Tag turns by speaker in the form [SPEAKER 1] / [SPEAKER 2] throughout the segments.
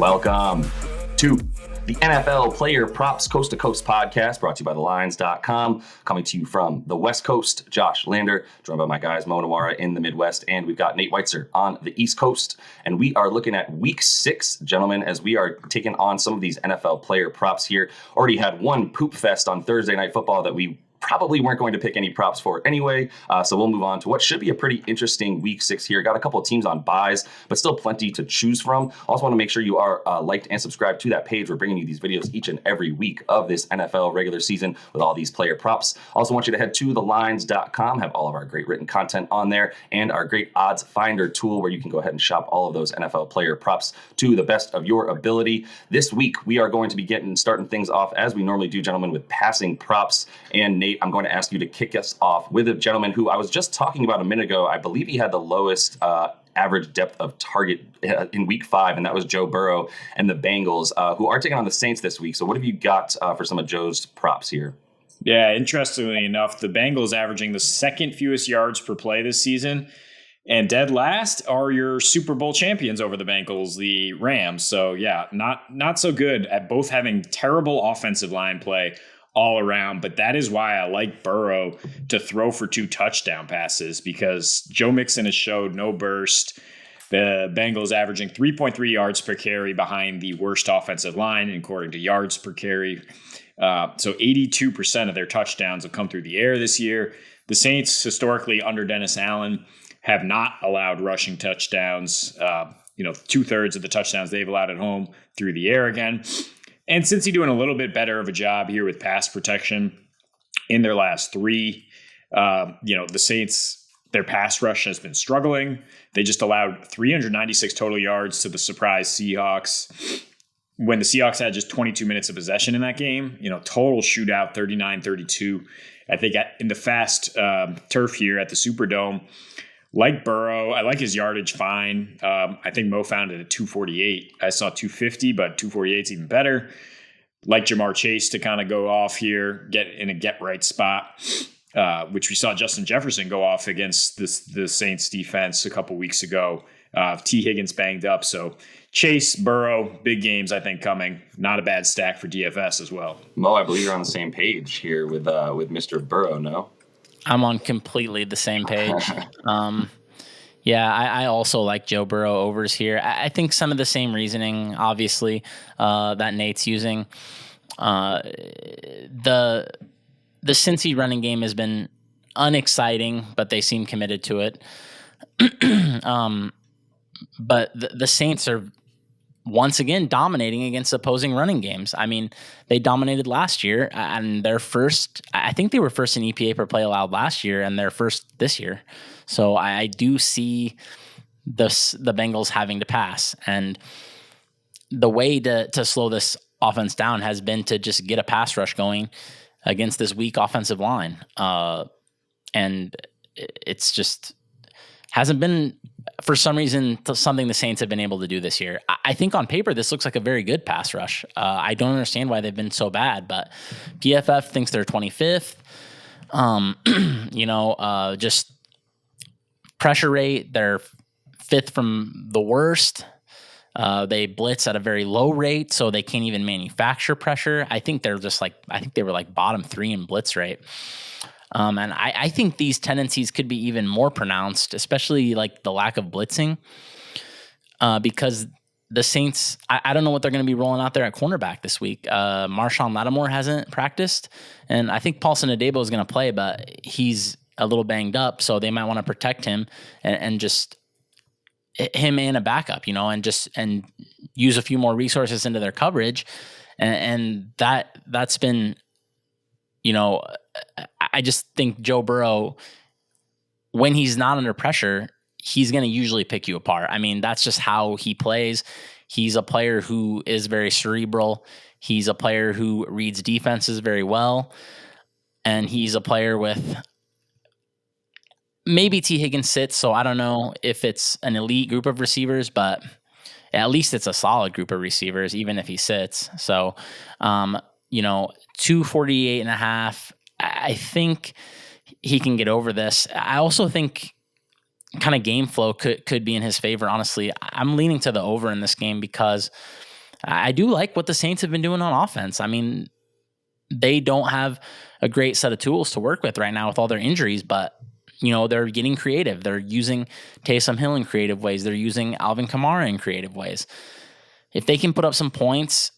[SPEAKER 1] Welcome to the NFL Player Props Coast to Coast podcast, brought to you by thelines.com. Coming to you from the West Coast, Josh Lander, joined by my guys Mo Nawara in the Midwest, and we've got Nate Weitzer on the East Coast. And we are looking at week 6, gentlemen, as we are taking on some of these NFL player props here. Already had one poop fest on Thursday Night Football that we probably weren't going to pick any props for anyway, so we'll move on to what should be a pretty interesting week 6 here. Got a couple of teams on buys, but still plenty to choose from. Also want to make sure you are liked and subscribed to that page. We're bringing you these videos each and every week of this NFL regular season with all these player props. Also want you to head to thelines.com, have all of our great written content on there, and our great odds finder tool where you can go ahead and shop all of those NFL player props to the best of your ability. This week, we are going to be starting things off as we normally do, gentlemen, with passing props. And Nate, I'm going to ask you to kick us off with a gentleman who I was just talking about a minute ago. I believe he had the lowest average depth of target in week 5, and that was Joe Burrow and the Bengals, who are taking on the Saints this week. So what have you got for some of Joe's props here?
[SPEAKER 2] Yeah, interestingly enough, the Bengals averaging the second fewest yards per play this season. And dead last are your Super Bowl champions over the Bengals, the Rams. So yeah, not so good at both having terrible offensive line play all around, but that is why I like Burrow to throw for 2 touchdown passes, because Joe Mixon has showed no burst. The Bengals averaging 3.3 yards per carry behind the worst offensive line, according to yards per carry. So 82% of their touchdowns have come through the air this year. The Saints, historically under Dennis Allen, have not allowed rushing touchdowns. 2/3 of the touchdowns they've allowed at home through the air again. And Cincy doing a little bit better of a job here with pass protection in their last 3. The Saints, their pass rush has been struggling. They just allowed 396 total yards to the surprise Seahawks when the Seahawks had just 22 minutes of possession in that game. Total shootout, 39-32. I think in the fast turf here at the Superdome. Like Burrow, I like his yardage fine. I think Mo found it at 248. I saw 250, but 248 is even better. Like Jamar Chase to kind of go off here, get in a get-right spot, which we saw Justin Jefferson go off against the Saints defense a couple weeks ago. T. Higgins banged up. So Chase, Burrow, big games, I think, coming. Not a bad stack for DFS as well.
[SPEAKER 1] Mo, I believe you're on the same page here with Mr. Burrow, no?
[SPEAKER 3] I'm on completely the same page. I also like Joe Burrow overs here. I think some of the same reasoning, obviously, that Nate's using. The Cincy running game has been unexciting, but they seem committed to it. But the Saints are once again dominating against opposing running games. I mean, they dominated last year, and I think they were first in EPA per play allowed last year, and they're first this year. So I do see the Bengals having to pass. And the way to slow this offense down has been to just get a pass rush going against this weak offensive line. And it's just hasn't been, for some reason, something the Saints have been able to do this year. I think on paper, this looks like a very good pass rush. I don't understand why they've been so bad, but PFF thinks they're 25th. Just pressure rate, they're 5th from the worst. They blitz at a very low rate, so they can't even manufacture pressure. I think they were like bottom 3 in blitz rate. And I think these tendencies could be even more pronounced, especially like the lack of blitzing, because the Saints, I don't know what they're going to be rolling out there at cornerback this week. Marshawn Lattimore hasn't practiced, and I think Paulson Adebo is going to play, but he's a little banged up, so they might want to protect him and just him and a backup, and use a few more resources into their coverage, and that's been, I just think Joe Burrow, when he's not under pressure, he's going to usually pick you apart. I mean, that's just how he plays. He's a player who is very cerebral. He's a player who reads defenses very well. And he's a player with maybe T. Higgins sits, so I don't know if it's an elite group of receivers, but at least it's a solid group of receivers, even if he sits. So, 248.5. I think he can get over this. I also think kind of game flow could be in his favor. Honestly, I'm leaning to the over in this game because I do like what the Saints have been doing on offense. I mean, they don't have a great set of tools to work with right now with all their injuries, but they're getting creative. They're using Taysom Hill in creative ways. They're using Alvin Kamara in creative ways. If they can put up some points,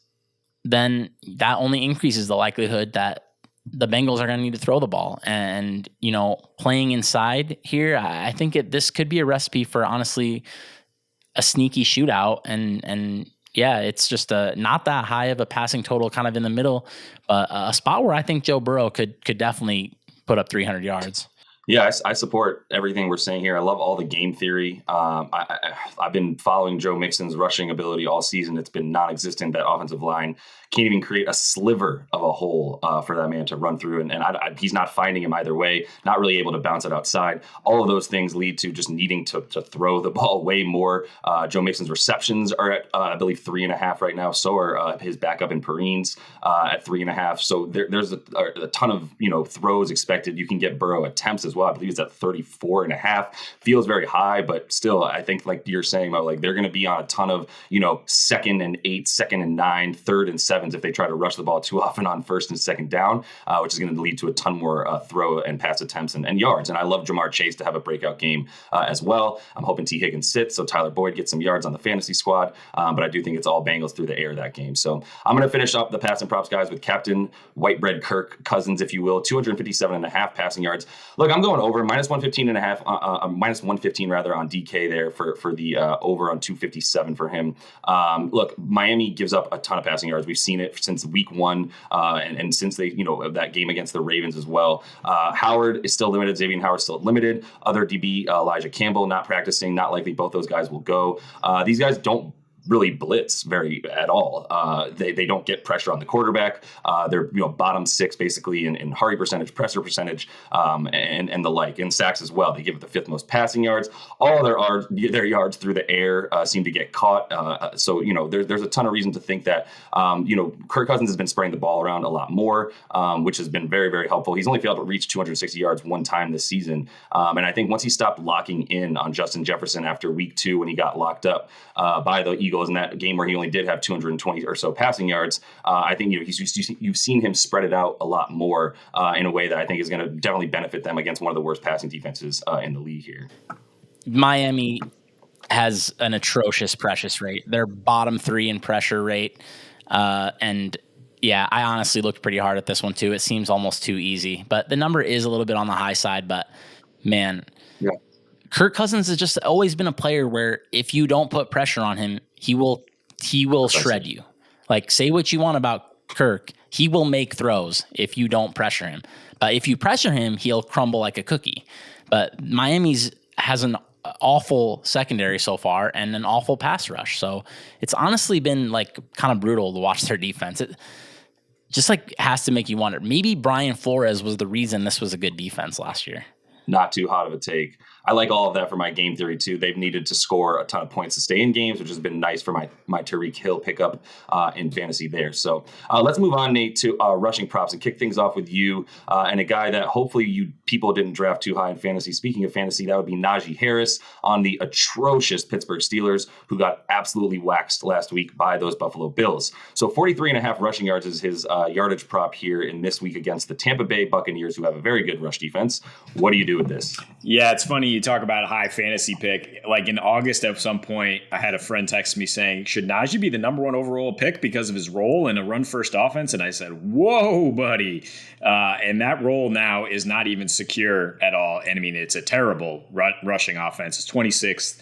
[SPEAKER 3] then that only increases the likelihood that the Bengals are going to need to throw the ball. And, playing inside here, I think this could be a recipe for, honestly, a sneaky shootout. And yeah, it's just not that high of a passing total, kind of in the middle, but a spot where I think Joe Burrow could definitely put up 300 yards.
[SPEAKER 1] Yeah, I support everything we're saying here. I love all the game theory. I've been following Joe Mixon's rushing ability all season. It's been non-existent. That offensive line can't even create a sliver of a hole for that man to run through. And he's not finding him either way, not really able to bounce it outside. All of those things lead to just needing to throw the ball way more. Joe Mixon's receptions are at, I believe, 3.5 right now. So are his backup in Perrine's at 3.5. So there's a ton of throws expected. You can get Burrow attempts as well. I believe it's at 34.5. Feels very high, but still, I think like you're saying about like they're going to be on a ton of 2nd and 8, 2nd and 9, 3rd and 7s if they try to rush the ball too often on 1st and 2nd down, which is going to lead to a ton more throw and pass attempts and yards. And I love Jamar Chase to have a breakout game as well. I'm hoping T. Higgins sits so Tyler Boyd gets some yards on the fantasy squad, but I do think it's all Bengals through the air that game. So I'm going to finish up the pass and props guys with Captain White Bread Kirk Cousins, if you will, 257.5 passing yards. Look, I'm going over minus 115.5, minus 115 rather on DK there for the over on 257 for him. Look, Miami gives up a ton of passing yards. We've seen it since week 1 and since they, that game against the Ravens as well. Howard is still limited. Xavier Howard's still limited. Other DB, Elijah Campbell, not practicing. Not likely both those guys will go. These guys don't really blitz at all. They don't get pressure on the quarterback. They're bottom 6 basically in hurry percentage, pressure percentage, and the like, in sacks as well. They give it the 5th most passing yards. All of their yards through the air seem to get caught. So there's a ton of reason to think that Kirk Cousins has been spraying the ball around a lot more, which has been very, very helpful. He's only failed to reach 260 yards one time this season, and I think once he stopped locking in on Justin Jefferson after week 2 when he got locked up by the Eagles in that game where he only did have 220 or so passing yards, I think you've seen him spread it out a lot more in a way that I think is going to definitely benefit them against one of the worst passing defenses in the league here.
[SPEAKER 3] Miami has an atrocious pressure rate. They're bottom 3 in pressure rate, and yeah, I honestly looked pretty hard at this one too. It seems almost too easy, but the number is a little bit on the high side. But man, yeah. Kirk Cousins has just always been a player where if you don't put pressure on him, he will shred you. Like, say what you want about Kirk, he will make throws if you don't pressure him. But if you pressure him, he'll crumble like a cookie. But Miami's has an awful secondary so far and an awful pass rush. So it's honestly been like kind of brutal to watch their defense. It just like has to make you wonder. Maybe Brian Flores was the reason this was a good defense last year.
[SPEAKER 1] Not too hot of a take. I like all of that for my game theory too. They've needed to score a ton of points to stay in games, which has been nice for my Tyreek Hill pickup in fantasy there. So let's move on, Nate, to rushing props and kick things off with you and a guy that hopefully you people didn't draft too high in fantasy. Speaking of fantasy, that would be Najee Harris on the atrocious Pittsburgh Steelers, who got absolutely waxed last week by those Buffalo Bills. So 43.5 rushing yards is his yardage prop here in this week against the Tampa Bay Buccaneers, who have a very good rush defense. What do you do with this?
[SPEAKER 2] Yeah, it's funny you talk about a high fantasy pick. Like in August at some point, I had a friend text me saying, should Najee be the number 1 overall pick because of his role in a run-first offense? And I said, whoa, buddy. And that role now is not even secure at all. And I mean, it's a terrible rushing offense. It's 26th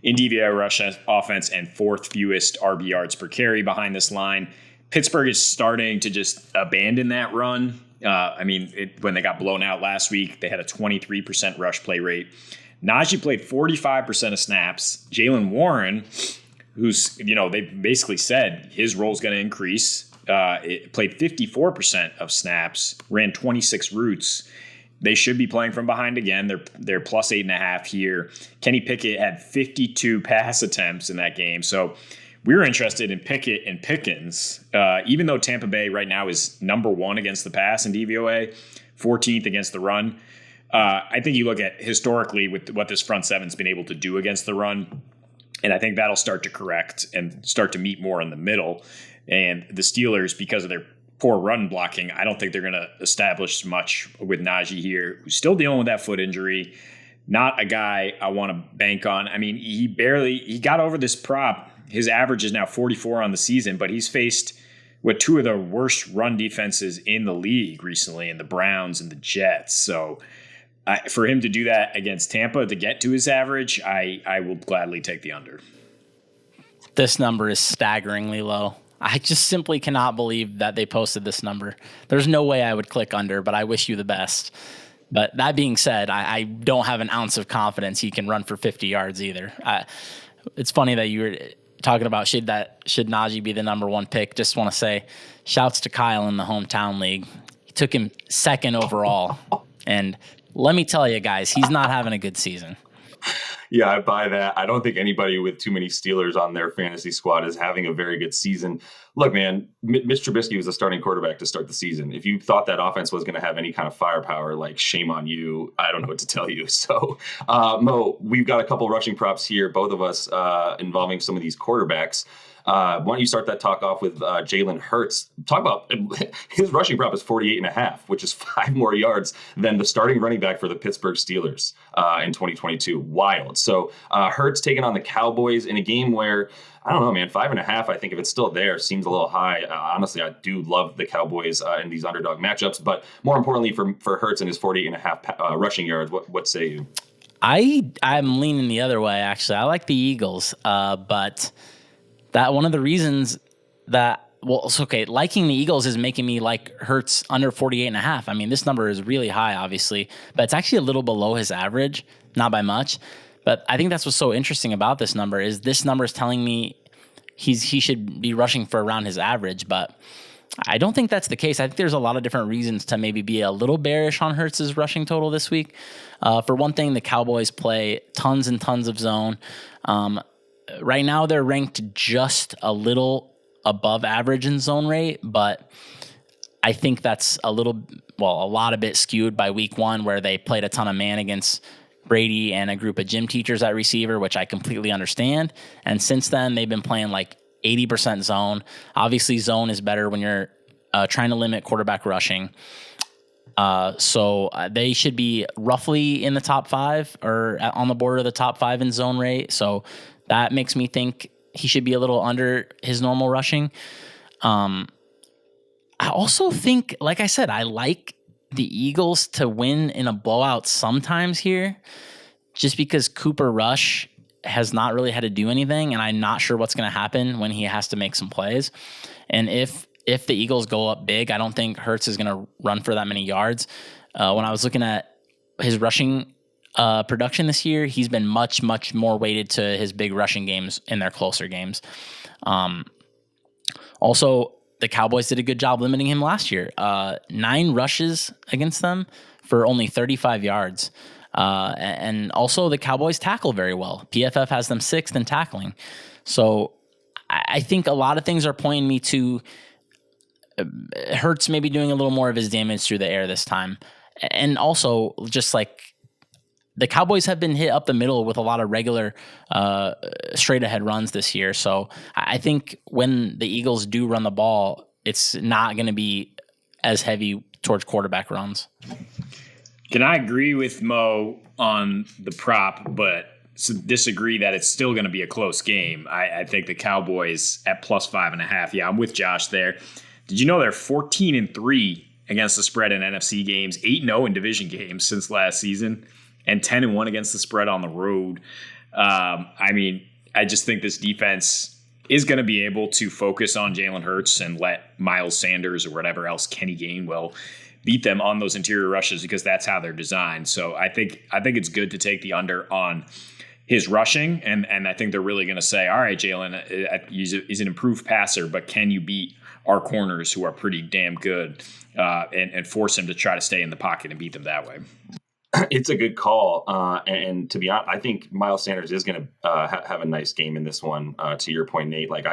[SPEAKER 2] in DVOA rush offense and 4th fewest RB yards per carry behind this line. Pittsburgh is starting to just abandon that run. When they got blown out last week, they had a 23% rush play rate. Najee played 45% of snaps. Jalen Warren, who's, they basically said his role is going to increase, played 54% of snaps, ran 26 routes. They should be playing from behind again. They're plus 8.5 here. Kenny Pickett had 52 pass attempts in that game. So we were interested in Pickett and Pickens, even though Tampa Bay right now is number 1 against the pass in DVOA, 14th against the run. I think you look at historically with what this front seven's been able to do against the run. And I think that'll start to correct and start to meet more in the middle. And the Steelers, because of their poor run blocking, I don't think they're going to establish much with Najee here, who's still dealing with that foot injury. Not a guy I want to bank on. I mean, he got over this prop. His average is now 44 on the season, but he's faced with two of the worst run defenses in the league recently, in the Browns and the Jets. So for him to do that against Tampa to get to his average, I will gladly take the under.
[SPEAKER 3] This number is staggeringly low. I just simply cannot believe that they posted this number. There's no way I would click under, but I wish you the best. But that being said, I don't have an ounce of confidence he can run for 50 yards either. It's funny that you were talking about should Najee be the number one pick. Just want to say shouts to Kyle in the hometown league. He took him second overall. And let me tell you guys, he's not having a good season.
[SPEAKER 1] Yeah, I buy that. I don't think anybody with too many Steelers on their fantasy squad is having a very good season. Look, man, Mitch Trubisky was the starting quarterback to start the season. If you thought that offense was going to have any kind of firepower, like, shame on you. I don't know what to tell you. So, Mo, we've got a couple rushing props here, both of us involving some of these quarterbacks. Why don't you start that talk off with Jalen Hurts? Talk about his rushing prop is 48.5, which is 5 more yards than the starting running back for the Pittsburgh Steelers in 2022. Wild. So Hurts taking on the Cowboys in a game where, I don't know, man, 5.5, I think if it's still there, seems a little high. Honestly, I do love the Cowboys in these underdog matchups, but more importantly for Hurts and his 48.5 rushing yards, what say you?
[SPEAKER 3] I'm leaning the other way, actually. I like the Eagles, but that one of the reasons that, well, it's okay, liking the Eagles is making me like Hurts under 48.5. I mean, this number is really high, obviously, but it's actually a little below his average, not by much. But I think that's what's so interesting about this number is telling me he should be rushing for around his average, but I don't think that's the case. I think there's a lot of different reasons to maybe be a little bearish on Hurts' rushing total this week. For one thing, the Cowboys play tons and tons of zone. Right now, they're ranked just a little above average in zone rate, but I think that's a lot of bit skewed by week one, where they played a ton of man against Brady and a group of gym teachers at receiver, which I completely understand. And since then, they've been playing like 80% zone. Obviously, zone is better when you're trying to limit quarterback rushing. So they should be roughly in the top 5 or on the border of the top 5 in zone rate. So that makes me think he should be a little under his normal rushing. I also think, like I said, I like the Eagles to win in a blowout sometimes here, just because Cooper Rush has not really had to do anything, and I'm not sure what's going to happen when he has to make some plays. And if the Eagles go up big, I don't think Hurts is going to run for that many yards. When I was looking at his rushing production this year, he's been much, much more weighted to his big rushing games in their closer games. Also, the Cowboys did a good job limiting him last year. 9 rushes against them for only 35 yards. And also the Cowboys tackle very well. PFF has them 6th in tackling. So I think a lot of things are pointing me to Hurts maybe doing a little more of his damage through the air this time. And also just like the Cowboys have been hit up the middle with a lot of regular straight ahead runs this year. So I think when the Eagles do run the ball, it's not going to be as heavy towards quarterback runs.
[SPEAKER 2] Can I agree with Mo on the prop, but disagree that it's still going to be a close game? I think the Cowboys at plus 5.5. Yeah, I'm with Josh there. Did you know they're 14-3 against the spread in NFC games, 8-0 in division games since last season, and 10-1 against the spread on the road? I mean, I just think this defense is going to be able to focus on Jalen Hurts and let Miles Sanders or whatever else, Kenny Gainwell, beat them on those interior rushes, because that's how they're designed. So I think it's good to take the under on his rushing, and I think they're really going to say, all right, Jalen, he's an improved passer, but can you beat our corners who are pretty damn good, and force him to try to stay in the pocket and beat them that way?
[SPEAKER 1] It's a good call. And to be honest, I think Miles Sanders is going to have a nice game in this one, to your point, Nate. Like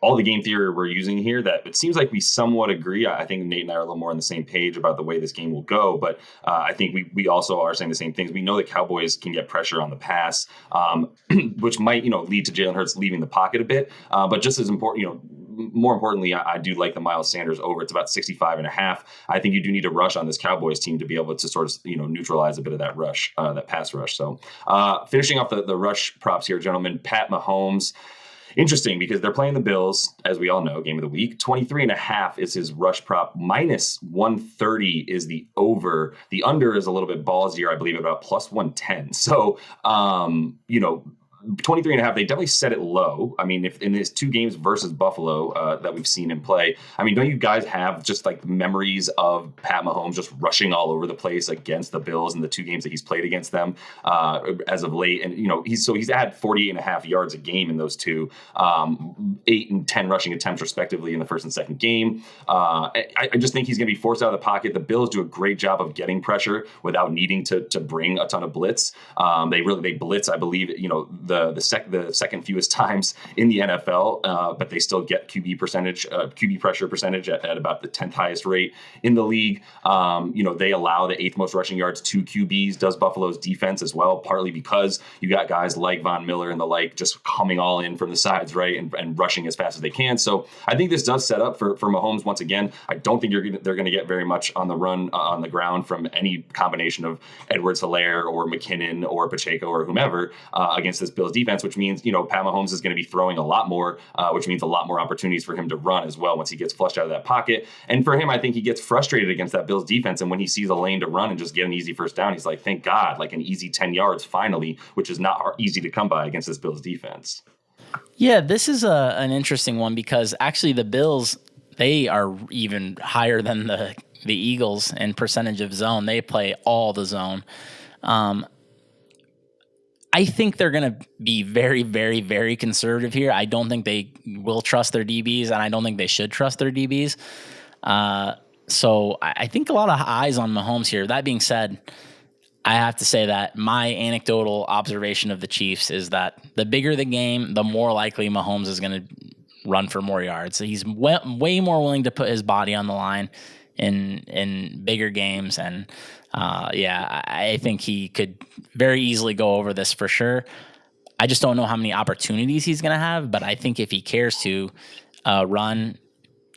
[SPEAKER 1] all the game theory we're using here, that it seems like we somewhat agree. I think Nate and I are a little more on the same page about the way this game will go. But I think we also are saying the same things. We know the Cowboys can get pressure on the pass, which might, lead to Jalen Hurts leaving the pocket a bit. But just as important, more importantly, I do like the Miles Sanders over. It's about 65.5. I think you do need a rush on this Cowboys team to be able to sort of, neutralize a bit of that rush, that pass rush. So finishing off the rush props here, gentlemen, Pat Mahomes. Interesting because they're playing the Bills, as we all know, game of the week. 23.5 is his rush prop. Minus 130 is the over. The under is a little bit ballsier, I believe, about plus 110. So, 23.5, they definitely set it low. I mean, if in his 2 games versus Buffalo that we've seen him play, I mean, don't you guys have just like memories of Pat Mahomes just rushing all over the place against the Bills in the 2 games that he's played against them as of late? And, he's had 48.5 yards a game in those 2, 8 and 10 rushing attempts respectively in the first and second game. I just think he's going to be forced out of the pocket. The Bills do a great job of getting pressure without needing to bring a ton of blitz. They blitz, I believe, the second fewest times in the NFL, but they still get QB pressure percentage at about the 10th highest rate in the league. They allow the 8th most rushing yards to QBs, does Buffalo's defense as well, partly because you got guys like Von Miller and the like just coming all in from the sides, right, and rushing as fast as they can. So I think this does set up for Mahomes once again. I don't think they're going to get very much on the run, on the ground from any combination of Edwards-Helaire or McKinnon or Pacheco or whomever against this Bills defense, which means, Pat Mahomes is going to be throwing a lot more, which means a lot more opportunities for him to run as well once he gets flushed out of that pocket. And for him, I think he gets frustrated against that Bills defense. And when he sees a lane to run and just get an easy first down, he's like, thank God, like an easy 10 yards finally, which is not easy to come by against this Bills defense.
[SPEAKER 3] Yeah, this is an interesting one because actually the Bills, they are even higher than the Eagles in percentage of zone. They play all the zone. I think they're going to be very, very, very conservative here. I don't think they will trust their DBs, and I don't think they should trust their DBs. So I think a lot of eyes on Mahomes here. That being said, I have to say that my anecdotal observation of the Chiefs is that the bigger the game, the more likely Mahomes is going to run for more yards. So he's way more willing to put his body on the line in bigger games. And I think he could very easily go over this for sure. I just don't know how many opportunities he's going to have, but I think if he cares to run,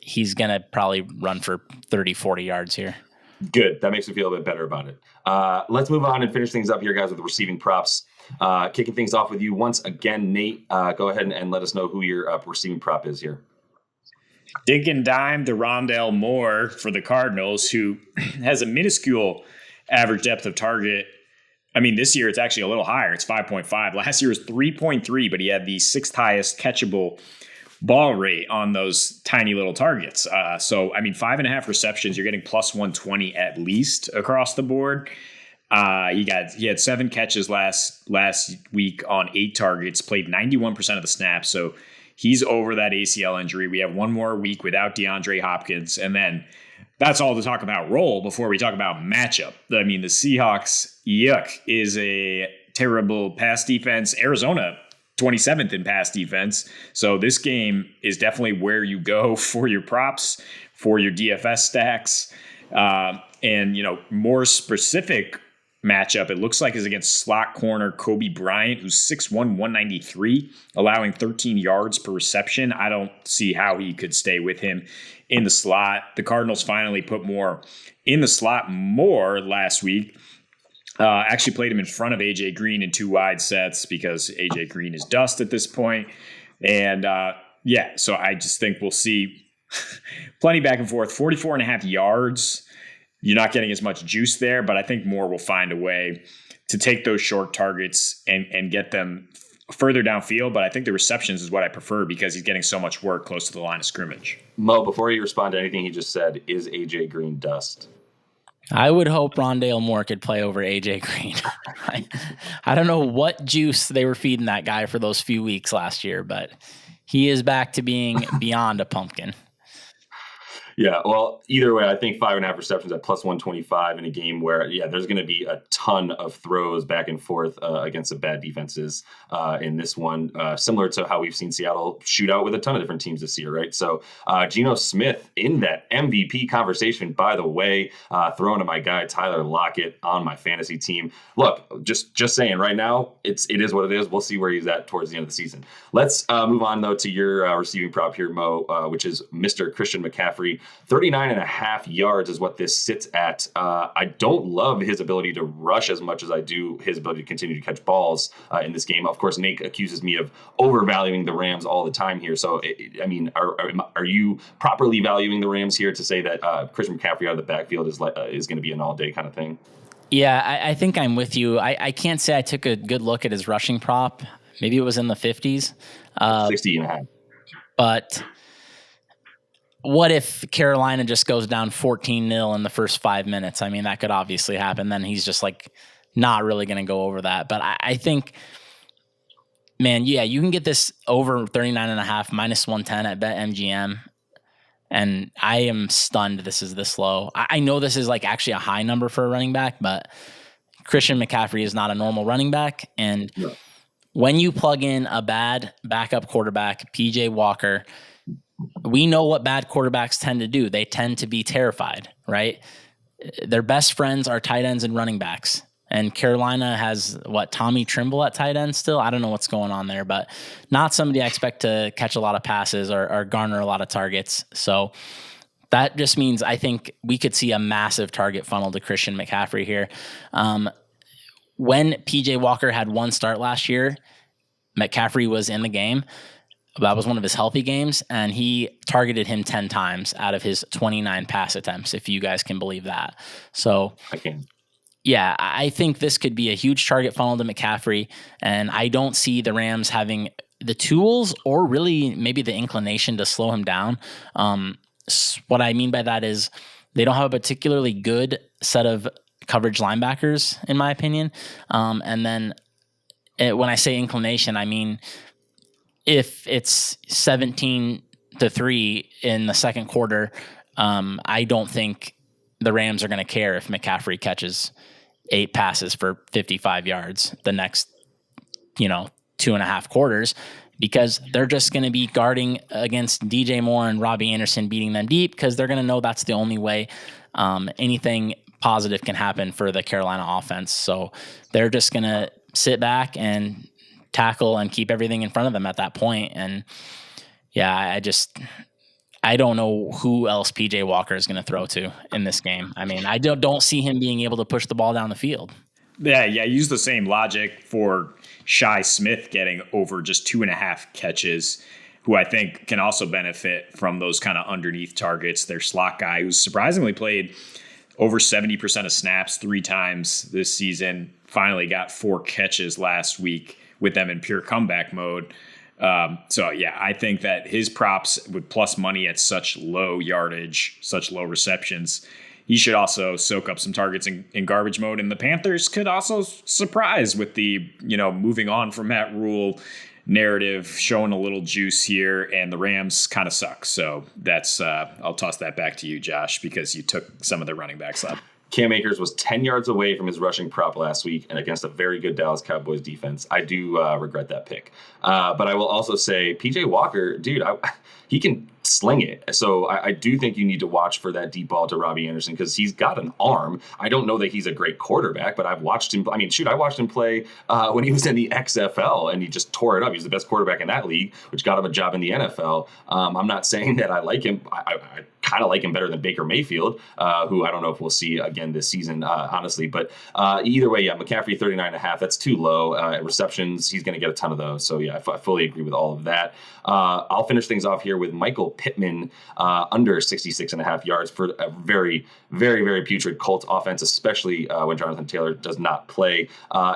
[SPEAKER 3] he's going to probably run for 30, 40 yards here.
[SPEAKER 1] Good. That makes me feel a bit better about it. Let's move on and finish things up here, guys, with the receiving props. Kicking things off with you once again, Nate. Go ahead and let us know who your receiving prop is here.
[SPEAKER 2] Dig and dime to Rondale Moore for the Cardinals, who has a minuscule average depth of target. I mean, this year it's actually a little higher. It's 5.5. Last year was 3.3, but he had the 6th highest catchable ball rate on those tiny little targets. So, I mean, 5.5 receptions, you're getting plus 120 at least across the board. He had 7 catches last week on 8 targets, played 91% of the snaps. So he's over that ACL injury. We have one more week without DeAndre Hopkins. And then that's all to talk about role before we talk about matchup. I mean, the Seahawks, is a terrible pass defense. Arizona, 27th in pass defense. So this game is definitely where you go for your props, for your DFS stacks. And, more specific matchup, it looks like, is against slot corner Kobe Bryant, who's 6'1", 193, allowing 13 yards per reception. I don't see how he could stay with him in the slot. The Cardinals finally put Moore in the slot more last week. Actually played him in front of A.J. Green in 2 wide sets because A.J. Green is dust at this point. And, so I just think we'll see plenty back and forth. 44.5 yards. You're not getting as much juice there, but I think Moore will find a way to take those short targets and get them further downfield. But I think the receptions is what I prefer because he's getting so much work close to the line of scrimmage.
[SPEAKER 1] Mo, before you respond to anything he just said, is A.J. Green dust?
[SPEAKER 3] I would hope Rondale Moore could play over A.J. Green. I don't know what juice they were feeding that guy for those few weeks last year, but he is back to being beyond a pumpkin.
[SPEAKER 1] Yeah, well, either way, I think 5.5 receptions at plus 125 in a game where, there's going to be a ton of throws back and forth against the bad defenses in this one, similar to how we've seen Seattle shoot out with a ton of different teams this year, right? So Geno Smith in that MVP conversation, by the way, throwing to my guy Tyler Lockett on my fantasy team. Look, just saying right now, it is what it is. We'll see where he's at towards the end of the season. Let's move on, though, to your receiving prop here, Mo, which is Mr. Christian McCaffrey. 39.5 yards is what this sits at. I don't love his ability to rush as much as I do his ability to continue to catch balls in this game. Of course, Nate accuses me of overvaluing the Rams all the time here. So, are you properly valuing the Rams here to say that Christian McCaffrey out of the backfield is going to be an all-day kind of thing?
[SPEAKER 3] Yeah, I think I'm with you. I can't say I took a good look at his rushing prop. Maybe it was in the 50s.
[SPEAKER 1] 60.5.
[SPEAKER 3] But what if Carolina just goes down 14-0 in the first 5 minutes? I mean, that could obviously happen. Then he's just not really going to go over that. But I think, man, you can get this over 39.5 minus 110 at BetMGM. And I am stunned this is this low. I know this is actually a high number for a running back, but Christian McCaffrey is not a normal running back. And when you plug in a bad backup quarterback, PJ Walker, we know what bad quarterbacks tend to do. They tend to be terrified, right? Their best friends are tight ends and running backs. And Carolina has Tommy Trimble at tight end still? I don't know what's going on there, but not somebody I expect to catch a lot of passes or garner a lot of targets. So that just means I think we could see a massive target funnel to Christian McCaffrey here. When PJ Walker had one start last year, McCaffrey was in the game. That was one of his healthy games, and he targeted him 10 times out of his 29 pass attempts, if you guys can believe that. So
[SPEAKER 1] I can.
[SPEAKER 3] Yeah, I think this could be a huge target funnel to McCaffrey, and I don't see the Rams having the tools or really maybe the inclination to slow him down. What I mean by that is they don't have a particularly good set of coverage linebackers, in my opinion. And then when I say inclination, I mean if it's 17-3 in the second quarter, I don't think the Rams are going to care if McCaffrey catches 8 passes for 55 yards the next, 2.5 quarters, because they're just going to be guarding against DJ Moore and Robbie Anderson, beating them deep, because they're going to know that's the only way anything positive can happen for the Carolina offense. So they're just going to sit back and tackle and keep everything in front of them at that point. And I don't know who else PJ Walker is going to throw to in this game. I mean, I don't see him being able to push the ball down the field.
[SPEAKER 2] Yeah, use the same logic for Shi Smith getting over just 2.5 catches, who I think can also benefit from those kind of underneath targets. Their slot guy, who's surprisingly played over 70% of snaps 3 times this season, finally got 4 catches last week with them in pure comeback mode. I think that his props with plus money at such low yardage, such low receptions, he should also soak up some targets in garbage mode. And the Panthers could also surprise with the, moving on from Matt Rule narrative, showing a little juice here, and the Rams kind of suck. So that's, I'll toss that back to you, Josh, because you took some of the running backs up.
[SPEAKER 1] Cam Akers was 10 yards away from his rushing prop last week and against a very good Dallas Cowboys defense. I do regret that pick. But I will also say PJ Walker, dude, he can sling it. So I do think you need to watch for that deep ball to Robbie Anderson, because he's got an arm. I don't know that he's a great quarterback, but I've watched him. I watched him play when he was in the XFL, and he just tore it up. He's the best quarterback in that league, which got him a job in the NFL. I'm not saying that I like him. I kind of like him better than Baker Mayfield, who I don't know if we'll see again this season, honestly. But either way, McCaffrey 39.5, that's too low. Receptions, he's going to get a ton of those. So I fully agree with all of that. I'll finish things off here with Michael Pittman under 66.5 yards for a very, very, very putrid Colts offense, especially when Jonathan Taylor does not play.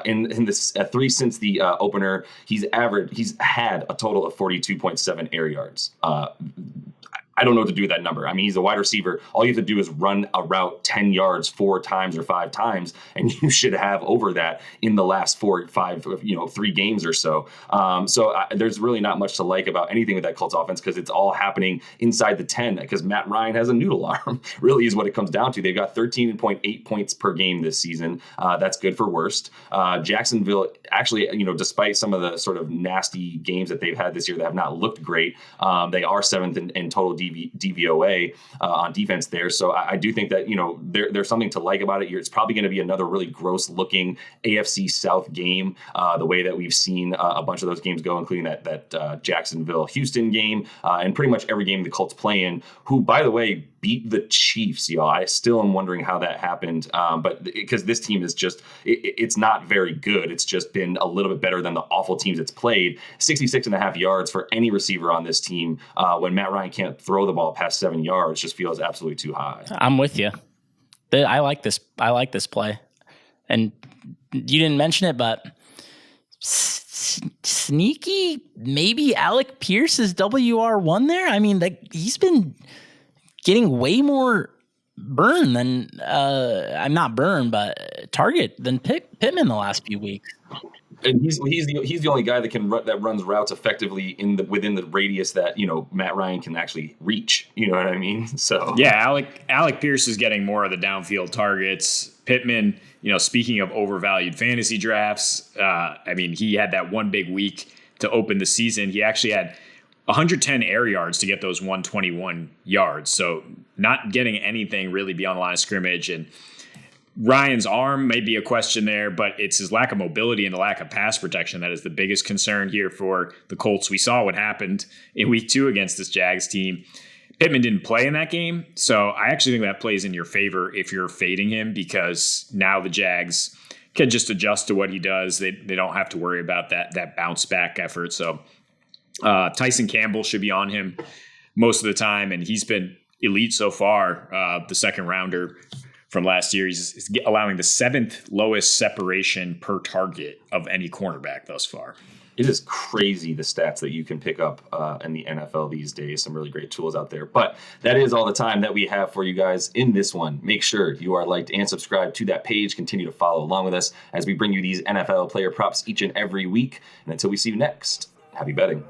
[SPEAKER 1] In this 3 since the opener, he's had a total of 42.7 air yards. I don't know what to do with that number. I mean, he's a wide receiver. All you have to do is run a route 10 yards 4 times or 5 times, and you should have over that in the last 3 games or so. There's really not much to like about anything with that Colts offense because it's all happening inside the 10 because Matt Ryan has a noodle arm, really is what it comes down to. They've got 13.8 points per game this season. That's good for worst. Jacksonville, actually, despite some of the sort of nasty games that they've had this year that have not looked great, they are 7th in total DVOA on defense there. So I do think that, there's something to like about it. It's probably going to be another really gross looking AFC South game, the way that we've seen a bunch of those games go, including that Jacksonville-Houston game, and pretty much every game the Colts play in, who, by the way, beat the Chiefs, y'all. I still am wondering how that happened, but because this team is just, it's not very good. It's just been a little bit better than the awful teams it's played. 66.5 yards for any receiver on this team when Matt Ryan can't throw the ball past 7 yards just feels absolutely too high.
[SPEAKER 3] I'm with you. I like this play. And you didn't mention it, but sneaky, maybe Alec Pierce is WR1 there. I mean, he's been getting way more burn than I'm not burn, but target than Pittman the last few weeks.
[SPEAKER 1] And he's the only guy that runs routes effectively within the radius that Matt Ryan can actually reach. You know what I mean? So
[SPEAKER 2] yeah, Alec Pierce is getting more of the downfield targets. Pittman, speaking of overvalued fantasy drafts, he had that one big week to open the season. He actually had 110 air yards to get those 121 yards. So not getting anything really beyond the line of scrimmage. And Ryan's arm may be a question there, but it's his lack of mobility and the lack of pass protection that is the biggest concern here for the Colts. We saw what happened in week 2 against this Jags team. Pittman didn't play in that game, so I actually think that plays in your favor if you're fading him because now the Jags can just adjust to what he does. They don't have to worry about that bounce back effort. So Tyson Campbell should be on him most of the time, and he's been elite so far. The second rounder from last year, he's allowing the 7th lowest separation per target of any cornerback thus far.
[SPEAKER 1] It is crazy the stats that you can pick up in the NFL these days. Some really great tools out there. But that is all the time that we have for you guys in this one. Make sure you are liked and subscribed to that page. Continue to follow along with us as we bring you these NFL player props each and every week. And until we see you next, happy betting.